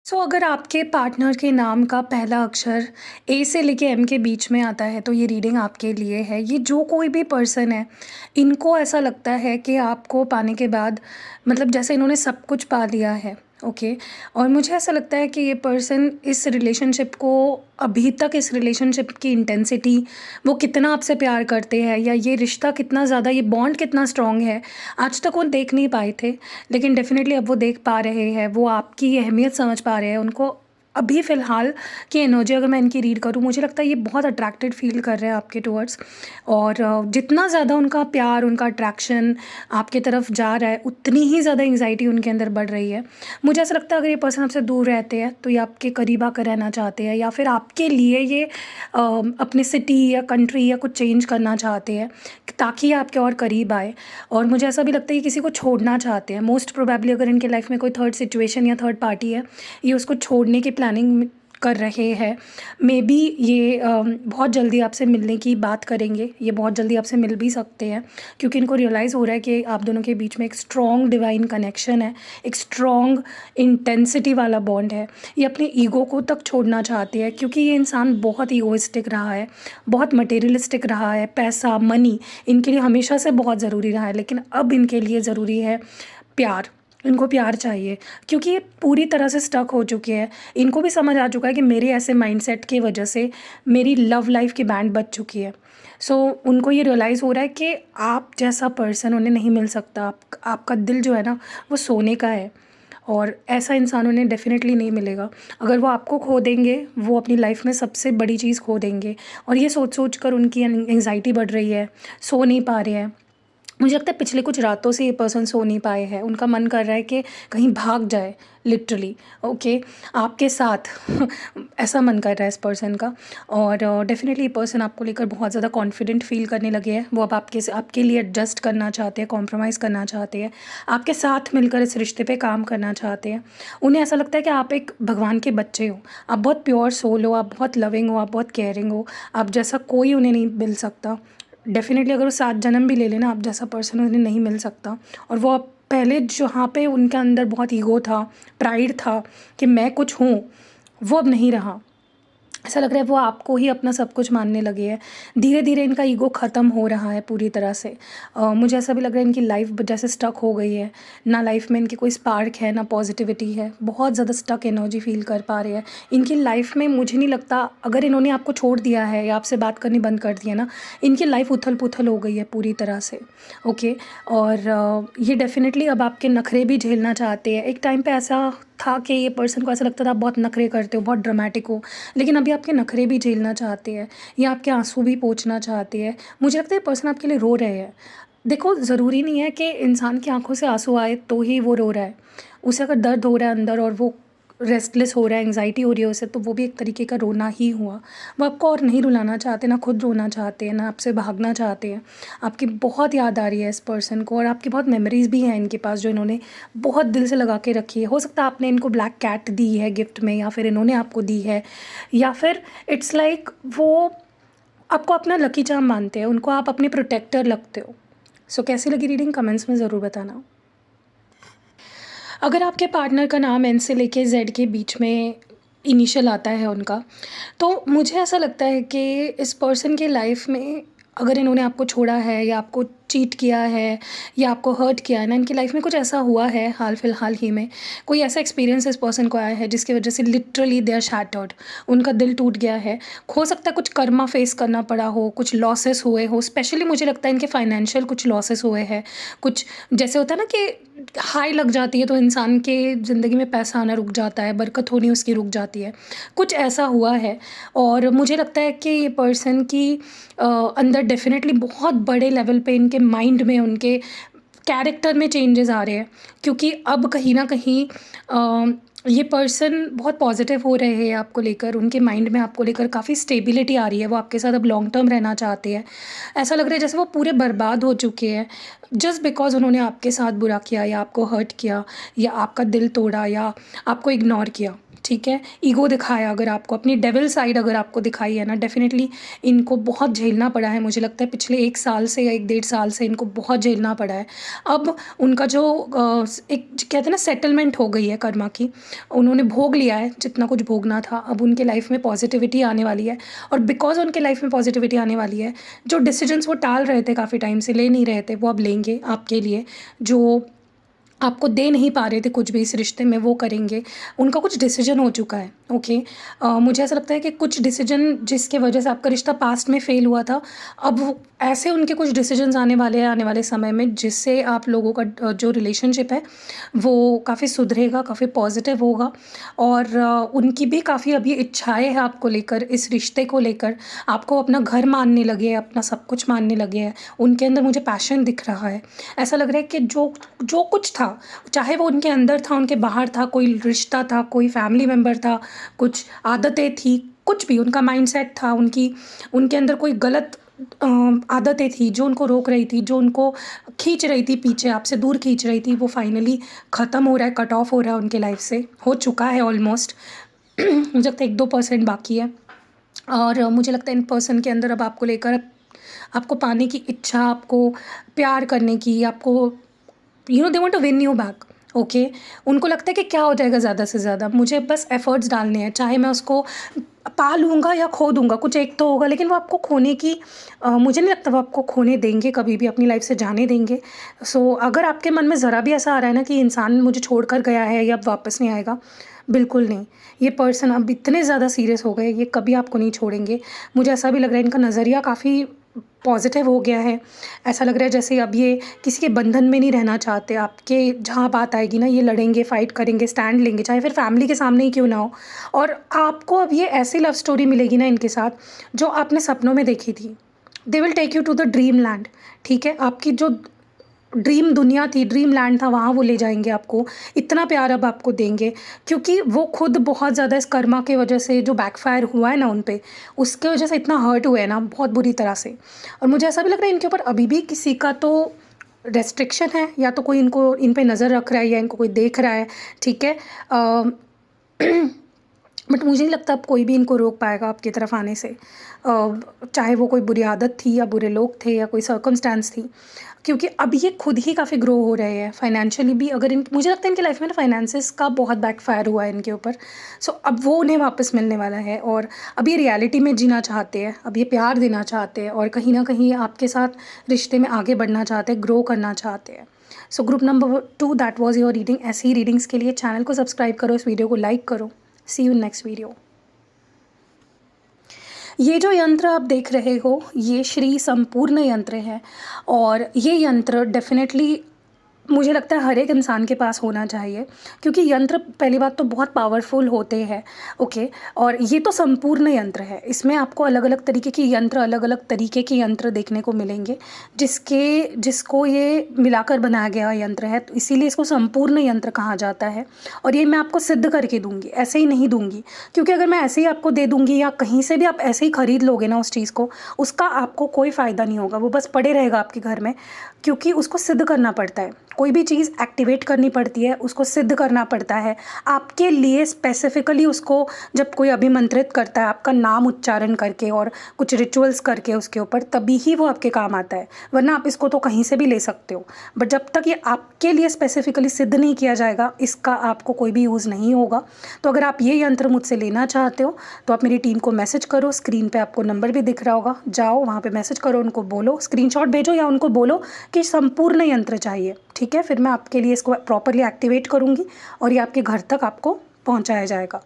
अगर आपके पार्टनर के नाम का पहला अक्षर ए से लेके एम के बीच में आता है तो ये रीडिंग आपके लिए है। ये जो कोई भी पर्सन है, इनको ऐसा लगता है कि आपको पाने के बाद मतलब जैसे इन्होंने सब कुछ पा लिया है। ओके। और मुझे ऐसा लगता है कि ये पर्सन इस रिलेशनशिप को अभी तक इस रिलेशनशिप की इंटेंसिटी, वो कितना आपसे प्यार करते हैं या ये रिश्ता कितना ज़्यादा, ये बॉन्ड कितना स्ट्रॉन्ग है, आज तक वो देख नहीं पाए थे। लेकिन डेफ़िनेटली अब वो देख पा रहे हैं, वो आपकी अहमियत समझ पा रहे हैं। उनको अभी फ़िलहाल की एनर्जी अगर मैं इनकी रीड करूँ, मुझे लगता है ये बहुत अट्रैक्टेड फ़ील कर रहे हैं आपके टुवर्ड्स। और जितना ज़्यादा उनका प्यार, उनका अट्रैक्शन आपकी तरफ जा रहा है, उतनी ही ज़्यादा एंग्ज़ायटी उनके अंदर बढ़ रही है। मुझे ऐसा लगता है अगर ये पर्सन आपसे दूर रहते हैं तो ये आपके करीब आकर रहना चाहते हैं, या फिर आपके लिए ये अपने सिटी या कंट्री या कुछ चेंज करना चाहते हैं ताकि ये आपके और करीब आए। और मुझे ऐसा भी लगता है कि किसी को छोड़ना चाहते हैं। मोस्ट प्रोबेबली अगर इनके लाइफ में कोई थर्ड सिचुएशन या थर्ड पार्टी है, ये उसको छोड़ने की प्लानिंग कर रहे हैं। मे बी ये बहुत जल्दी आपसे मिलने की बात करेंगे, ये बहुत जल्दी आपसे मिल भी सकते हैं, क्योंकि इनको रियलाइज़ हो रहा है कि आप दोनों के बीच में एक स्ट्रॉन्ग डिवाइन कनेक्शन है, एक स्ट्रॉन्ग इंटेंसिटी वाला बॉन्ड है। ये अपने ईगो को तक छोड़ना चाहते हैं, क्योंकि ये इंसान बहुत ईगोइस्टिक रहा है, बहुत मटेरियलिस्टिक रहा है। पैसा, मनी इनके लिए हमेशा से बहुत ज़रूरी रहा है, लेकिन अब इनके लिए ज़रूरी है प्यार। इनको प्यार चाहिए, क्योंकि ये पूरी तरह से स्टक हो चुके हैं। इनको भी समझ आ चुका है कि मेरे ऐसे माइंडसेट की वजह से मेरी लव लाइफ की बैंड बज चुकी है। उनको ये रियलाइज़ हो रहा है कि आप जैसा पर्सन उन्हें नहीं मिल सकता। आपका दिल जो है ना, वो सोने का है, और ऐसा इंसान उन्हें डेफ़िनेटली नहीं मिलेगा। अगर वो आपको खो देंगे, वो अपनी लाइफ में सबसे बड़ी चीज़ खो देंगे। और ये सोच कर उनकी एंग्ज़ायटी बढ़ रही है, सो नहीं पा रहे हैं। मुझे लगता है पिछले कुछ रातों से ये पर्सन सो नहीं पाए हैं। उनका मन कर रहा है कि कहीं भाग जाए, लिटरली। ओके, आपके साथ ऐसा मन कर रहा है इस पर्सन का। और डेफ़िनेटली ये पर्सन आपको लेकर बहुत ज़्यादा कॉन्फिडेंट फ़ील करने लगे हैं। वो अब आपके लिए एडजस्ट करना चाहते हैं, कॉम्प्रोमाइज़ करना चाहते हैं, आपके साथ मिलकर इस रिश्ते पे काम करना चाहते हैं। उन्हें ऐसा लगता है कि आप एक भगवान के बच्चे हो, आप बहुत प्योर सोल हो, आप बहुत लविंग हो, आप बहुत केयरिंग हो। आप जैसा कोई उन्हें नहीं मिल सकता। डेफ़िनेटली अगर वो 7 जन्म भी ले लेना, आप जैसा पर्सन उन्हें नहीं मिल सकता। और वो अब पहले जहाँ पे उनके अंदर बहुत ईगो था, प्राइड था कि मैं कुछ हूँ, वो अब नहीं रहा। ऐसा लग रहा है वो आपको ही अपना सब कुछ मानने लगे हैं। धीरे-धीरे इनका ईगो ख़त्म हो रहा है पूरी तरह से। मुझे ऐसा भी लग रहा है इनकी लाइफ़ जैसे स्टक हो गई है। ना लाइफ़ में इनकी कोई स्पार्क है, ना पॉज़िटिविटी है। बहुत ज़्यादा स्टक एनर्जी फ़ील कर पा रहे हैं। इनकी लाइफ़ में मुझे नहीं लगता, अगर इन्होंने आपको छोड़ दिया है या आपसे बात करनी बंद कर दी है ना, इनकी लाइफ़ उथल-पुथल हो गई है पूरी तरह से। ओके। और ये डेफ़िनेटली अब आपके नखरे भी झेलना चाहते हैं। एक टाइम पे ऐसा था कि ये पर्सन को ऐसा लगता था आप बहुत नखरे करते हो, बहुत ड्रामेटिक हो, लेकिन अभी आपके नखरे भी झेलना चाहते हैं, या आपके आँसू भी पोंछना चाहते हैं। मुझे लगता है ये पर्सन आपके लिए रो रहे हैं। देखो, ज़रूरी नहीं है कि इंसान की आँखों से आँसू आए तो ही वो रो रहा है। उसे अगर दर्द हो रहा है अंदर और वो रेस्टलेस हो रहा है, एंग्ज़ायटी हो रही है उसे, तो वो भी एक तरीके का रोना ही हुआ। वो आपको और नहीं रुलाना चाहते, ना खुद रोना चाहते हैं, ना आपसे भागना चाहते हैं। आपकी बहुत याद आ रही है इस पर्सन को, और आपकी बहुत मेमोरीज़ भी हैं इनके पास जो इन्होंने बहुत दिल से लगा के रखी है। हो सकता है आपने इनको ब्लैक कैट दी है गिफ्ट में, या फिर इन्होंने आपको दी है, या फिर इट्स लाइक वो आपको अपना लकी चार्म मानते हैं, उनको आप अपने प्रोटेक्टर लगते हो। कैसी लगी रीडिंग, कमेंट्स में ज़रूर बताना। अगर आपके पार्टनर का नाम एन से लेके जेड के बीच में इनिशियल आता है उनका, तो मुझे ऐसा लगता है कि इस पर्सन के लाइफ में अगर इन्होंने आपको छोड़ा है या आपको चीट किया है या आपको हर्ट किया है ना, इनकी लाइफ में कुछ ऐसा हुआ है हाल फिलहाल ही में, कोई ऐसा एक्सपीरियंस इस पर्सन को आया है जिसकी वजह से लिटरली दे आर शैटर्ड, उनका दिल टूट गया है। हो सकता है कुछ कर्मा फेस करना पड़ा हो, कुछ लॉसेस हुए हो। स्पेशली मुझे लगता है इनके फाइनेंशियल कुछ लॉसेस हुए हैं। कुछ जैसे होता है ना कि हाई लग जाती है तो इंसान के ज़िंदगी में पैसा आना रुक जाता है, बरकत होनी उसकी रुक जाती है, कुछ ऐसा हुआ है। और मुझे लगता है कि ये पर्सन की अंदर डेफ़िनेटली बहुत बड़े लेवल पे इनके माइंड में, उनके कैरेक्टर में चेंजेस आ रहे हैं, क्योंकि अब कहीं न कहीं ये पर्सन बहुत पॉजिटिव हो रहे हैं आपको लेकर, उनके माइंड में आपको लेकर काफ़ी स्टेबिलिटी आ रही है। वो आपके साथ अब लॉन्ग टर्म रहना चाहते हैं। ऐसा लग रहा है जैसे वो पूरे बर्बाद हो चुके हैं जस्ट बिकॉज़ उन्होंने आपके साथ बुरा किया, या आपको हर्ट किया, या आपका दिल तोड़ा, या आपको इग्नोर किया। ठीक है? ईगो दिखाया, अगर आपको अपनी डेविल साइड अगर आपको दिखाई है ना, डेफ़िनेटली इनको बहुत झेलना पड़ा है। मुझे लगता है पिछले 1 साल से या 1 डेढ़ साल से इनको बहुत झेलना पड़ा है। अब उनका जो एक कहते हैं ना सेटलमेंट हो गई है कर्मा की, उन्होंने भोग लिया है जितना कुछ भोगना था, अब उनके लाइफ में पॉजिटिविटी आने वाली है। और बिकॉज़ उनके लाइफ में पॉजिटिविटी आने वाली है, जो डिसीजंस वो टाल रहे थे काफ़ी टाइम से, ले नहीं रहे थे, वो अब लेंगे आपके लिए। जो आपको दे नहीं पा रहे थे कुछ भी इस रिश्ते में, वो करेंगे। उनका कुछ डिसीजन हो चुका है, ओके। मुझे ऐसा लगता है कि कुछ डिसीजन जिसके वजह से आपका रिश्ता पास्ट में फ़ेल हुआ था, अब वो ऐसे उनके कुछ डिसीजंस आने वाले हैं आने वाले समय में, जिससे आप लोगों का जो रिलेशनशिप है वो काफ़ी सुधरेगा, काफ़ी पॉजिटिव होगा। और उनकी भी काफ़ी अभी इच्छाएं हैं आपको लेकर, इस रिश्ते को लेकर। आपको अपना घर मानने लगे हैं, अपना सब कुछ मानने लगे हैं। उनके अंदर मुझे पैशन दिख रहा है। ऐसा लग रहा है कि जो जो कुछ था, चाहे वो उनके अंदर था, उनके बाहर था, कोई रिश्ता था, कोई फैमिली मेम्बर था, कुछ आदतें थी, कुछ भी उनका माइंडसेट था, उनके अंदर कोई गलत आदतें थी जो उनको रोक रही थी, जो उनको खींच रही थी पीछे, आपसे दूर खींच रही थी, वो फाइनली ख़त्म हो रहा है, कट ऑफ हो रहा है उनके लाइफ से, हो चुका है ऑलमोस्ट। मुझे लगता है 1-2% बाकी है। और मुझे लगता है इन पर्सन के अंदर अब आपको लेकर, आपको पाने की इच्छा, आपको प्यार करने की, आपको they want to win you back, okay. उनको लगता है कि क्या हो जाएगा ज़्यादा से ज़्यादा, मुझे बस एफर्ट्स डालने हैं, चाहे मैं उसको पा लूँगा या खो दूँगा, कुछ एक तो होगा। लेकिन वो आपको खोने की मुझे नहीं लगता वो आपको खोने देंगे, कभी भी अपनी लाइफ से जाने देंगे। सो अगर आपके मन में ज़रा भी ऐसा आ रहा है ना कि इंसान मुझे छोड़ कर गया है या अब वापस नहीं आएगा, बिल्कुल नहीं। ये पर्सन अब इतने ज़्यादा सीरियस हो गए, ये कभी आपको नहीं छोड़ेंगे। मुझे ऐसा भी लग रहा है इनका नज़रिया काफ़ी पॉजिटिव हो गया है। ऐसा लग रहा है जैसे अब ये किसी के बंधन में नहीं रहना चाहते। आपके जहाँ बात आएगी ना, ये लड़ेंगे, फ़ाइट करेंगे, स्टैंड लेंगे, चाहे फिर फैमिली के सामने ही क्यों ना हो। और आपको अब ये ऐसी लव स्टोरी मिलेगी ना इनके साथ, जो आपने सपनों में देखी थी। They will take you to the dream land, ठीक है? आपकी जो ड्रीम दुनिया थी, ड्रीम लैंड था, वहाँ वो ले जाएँगे आपको। इतना प्यार अब आपको देंगे, क्योंकि वो खुद बहुत ज़्यादा इस कर्मा की वजह से, जो बैकफ़ायर हुआ है ना उन पे, उसके वजह से इतना हर्ट हुए हैं ना बहुत बुरी तरह से। और मुझे ऐसा भी लग रहा है इनके ऊपर अभी भी किसी का तो रेस्ट्रिक्शन है, या तो कोई इनको इन पे नज़र रख रहा है, या इनको कोई देख रहा है, ठीक है? बट मुझे नहीं लगता अब कोई भी इनको रोक पाएगा आपकी तरफ आने से। चाहे वो कोई बुरी आदत थी, या बुरे लोग थे, या कोई सर्कमस्टेंस थी। क्योंकि अब ये खुद ही काफ़ी ग्रो हो रहे हैं फाइनेंशियली भी। अगर मुझे लगता है इनकी लाइफ में ना फाइनेंसेस का बहुत बैकफायर हुआ है इनके ऊपर। सो अब वो उन्हें वापस मिलने वाला है, और अब ये रियलिटी में जीना चाहते हैं, अब ये प्यार देना चाहते हैं, और कहीं ना कहीं आपके साथ रिश्ते में आगे बढ़ना चाहते हैं, ग्रो करना चाहते हैं। So group number 2, that was your reading. ऐसी ही रीडिंग्स के लिए चैनल को सब्सक्राइब करो, इस वीडियो को लाइक करो। सी यू इन नेक्स्ट वीडियो। ये जो यंत्र आप देख रहे हो, ये श्री संपूर्ण यंत्र है। और ये यंत्र डेफिनेटली मुझे लगता है हर एक इंसान के पास होना चाहिए, क्योंकि यंत्र पहली बात तो बहुत पावरफुल होते हैं, ओके। और ये तो संपूर्ण यंत्र है, इसमें आपको अलग अलग तरीके के यंत्र, अलग अलग तरीके के यंत्र देखने को मिलेंगे, जिसको ये मिलाकर बनाया गया यंत्र है, तो इसीलिए इसको संपूर्ण यंत्र कहा जाता है। और ये मैं आपको सिद्ध करके दूंगी, ऐसे ही नहीं दूंगी, क्योंकि अगर मैं ऐसे ही आपको दे दूंगी, या कहीं से भी आप ऐसे ही खरीद लोगे ना उस चीज़ को, उसका आपको कोई फ़ायदा नहीं होगा, वो बस पड़े रहेगा आपके घर में। क्योंकि उसको सिद्ध करना पड़ता है, कोई भी चीज़ एक्टिवेट करनी पड़ती है, उसको सिद्ध करना पड़ता है आपके लिए स्पेसिफिकली। उसको जब कोई अभिमंत्रित करता है आपका नाम उच्चारण करके और कुछ रिचुअल्स करके उसके ऊपर, तभी ही वो आपके काम आता है, वरना आप इसको तो कहीं से भी ले सकते हो। बट जब तक ये आपके लिए स्पेसिफिकली सिद्ध नहीं किया जाएगा, इसका आपको कोई भी यूज़ नहीं होगा। तो अगर आप ये यंत्र मुझसे लेना चाहते हो, तो आप मेरी टीम को मैसेज करो, स्क्रीन पे आपको नंबर भी दिख रहा होगा, जाओ वहाँ पे मैसेज करो, उनको बोलो, स्क्रीनशॉट भेजो, या उनको बोलो कि संपूर्ण यंत्र चाहिए, ठीक है? फिर मैं आपके लिए इसको प्रॉपरली एक्टिवेट करूँगी, और ये आपके घर तक आपको पहुँचाया जाएगा।